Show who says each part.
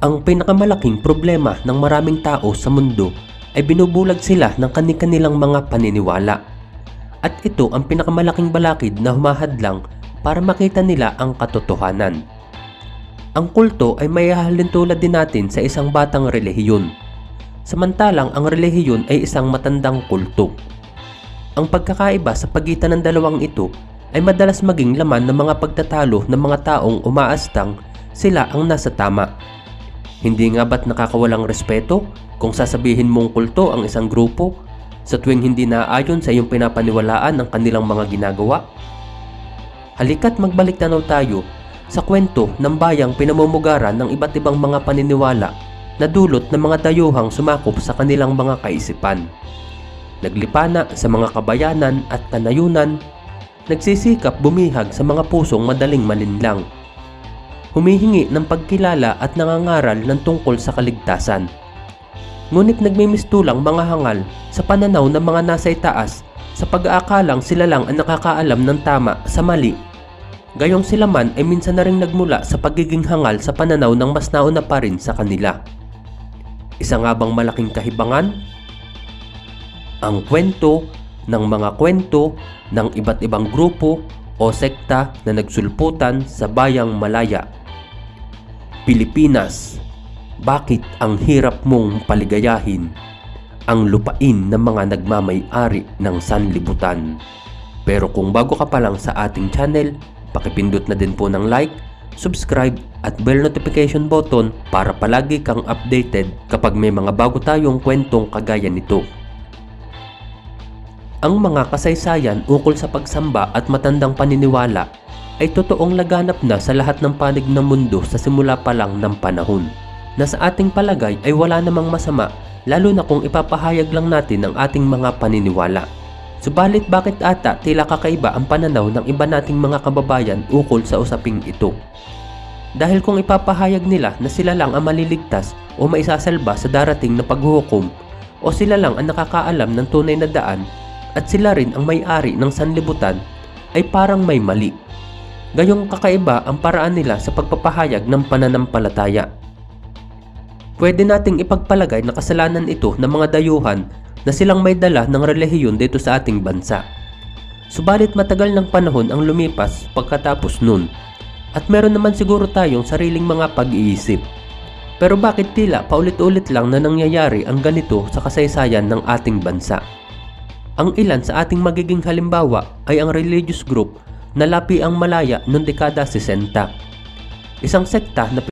Speaker 1: Ang pinakamalaking problema ng maraming tao sa mundo ay binubulag sila ng kani-kanilang mga paniniwala. At ito ang pinakamalaking balakid na humahadlang para makita nila ang katotohanan. Ang kulto ay mayahalin tulad din natin sa isang batang relihiyon. Samantalang ang relihiyon ay isang matandang kulto. Ang pagkakaiba sa pagitan ng dalawang ito ay madalas maging laman ng mga pagtatalo ng mga taong umaastang sila ang nasa tama. Hindi nga ba't nakakawalang respeto kung sasabihin mong kulto ang isang grupo sa tuwing hindi naaayon sa iyong pinapaniwalaan ang kanilang mga ginagawa? Halika't magbalik tanaw tayo sa kwento ng bayang pinamumugaran ng iba't ibang mga paniniwala na dulot ng mga dayuhang sumakop sa kanilang mga kaisipan. Naglipana sa mga kabayanan at kanayunan, nagsisikap bumihag sa mga pusong madaling malinlang. Humihingi ng pagkilala at nangangaral ng tungkol sa kaligtasan. Ngunit nagmimistulang mga hangal sa pananaw ng mga nasa itaas sa pag-aakalang sila lang ang nakakaalam ng tama sa mali. Gayong sila man ay minsan na rin nagmula sa pagiging hangal sa pananaw ng mas nauna pa rin sa kanila. Isa nga bang malaking kahibangan? Ang kwento ng mga kwento ng iba't ibang grupo o sekta na nagsulputan sa bayang Malaya. Pilipinas, bakit ang hirap mong paligayahin ang lupain ng mga nagmamay-ari ng sanlibutan? Pero kung bago ka pa lang sa ating channel, pakipindot na din po ng like, subscribe at bell notification button para palagi kang updated kapag may mga bago tayong kwentong kagaya nito. Ang mga kasaysayan ukol sa pagsamba at matandang paniniwala ay totoong laganap na sa lahat ng panig ng mundo sa simula pa lang ng panahon, na sa ating palagay ay wala namang masama lalo na kung ipapahayag lang natin ang ating mga paniniwala. Subalit bakit ata tila kakaiba ang pananaw ng iba nating mga kababayan ukol sa usaping ito? Dahil kung ipapahayag nila na sila lang ang maliligtas o maisasalba sa darating na paghuhukom, o sila lang ang nakakaalam ng tunay na daan at sila rin ang may-ari ng sanlibutan, ay parang may mali. Gayong kakaiba ang paraan nila sa pagpapahayag ng pananampalataya. Pwede nating ipagpalagay na kasalanan ito ng mga dayuhan na silang may dala ng relihiyon dito sa ating bansa. Subalit matagal ng panahon ang lumipas pagkatapos nun, at meron naman siguro tayong sariling mga pag-iisip. Pero bakit tila paulit-ulit lang na nangyayari ang ganito sa kasaysayan ng ating bansa? Ang ilan sa ating magiging halimbawa ay ang religious group na Lapi ang Malaya noong dekada 60. Isang sekta na